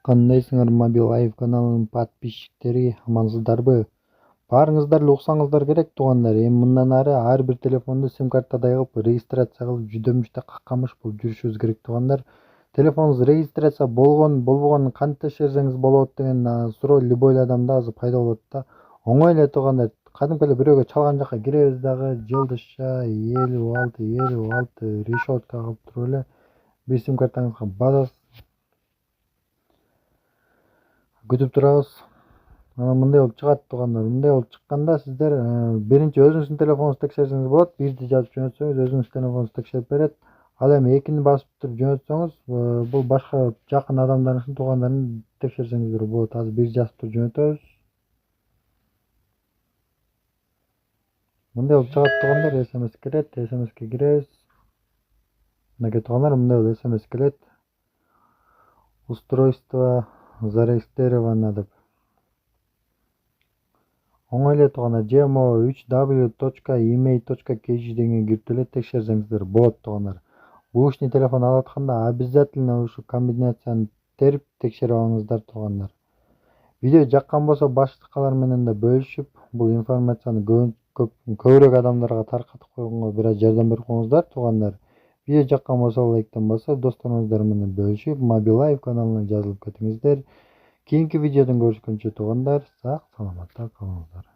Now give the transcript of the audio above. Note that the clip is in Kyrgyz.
Кандайсыңар Мобил Лайф каналынын подписчиктери, амансыздарбы? Баарыңыздар уксаңыздар керек туугандар. Эми мындан ары ар бир телефонду сим картадай кылып регистрация кылып жүдөмүштө каккамыш болуп жүрүшүбүз керек туугандар. Телефонуңуз регистрация болбогонун кантип текшерсеңиз болот деген суроо любой эле адамда азыр пайда болот да. Оңой эле туугандар. Кадимки эле бирөөгө чалган жака киребиз дагы жылдышча 56 решетка кылып туруп эле бир сим картаңызга басасыз. Күтүп турабыз. Анан мындай болуп чыгат туугандар. Мындай болуп чыкканда сиздер биринчи өзүңүздүн телефонуңузду текшерсеңиз болот. Бирди жазып жөнөтсөңүз өзүңүздүн телефонуңузду текшерип берет. Ал эми экини басып туруп жөнөтсөңүз, бул башка жакын адамдарыңыздын, туугандарыңыздын текшерсеңиздер болот. Азыр бир жазып туруп жөнөтөбүз. Мындай болуп чыгат туугандар. SMS келет, SMSке киребиз. Мынакей туугандар, мындай болуп SMS келет. Устройство зарегистрировано деп. Оңой эле туугандар, gmo3w.email.kg деген кирип эле текшерсеңиздер болот туугандар. Бушний телефон алып атканда обязательно ушу комбинацияны терип текшерип алыңыздар туугандар. Видео жаккан болсо башкалар менен да бөлүшүп, бул информацияны көбүрөөк адамдарга таркатып койгонго бир аз жардам берип коюңуздар туугандар. Видео жаккан болсо лайктан басып, досторуңуздар менен бөлүшүп, Мобил Лайф каналына жазылып кетиңиздер. Кийинки видеодон көрүшкөнчө туугандар, сак саламатта калыңыздар.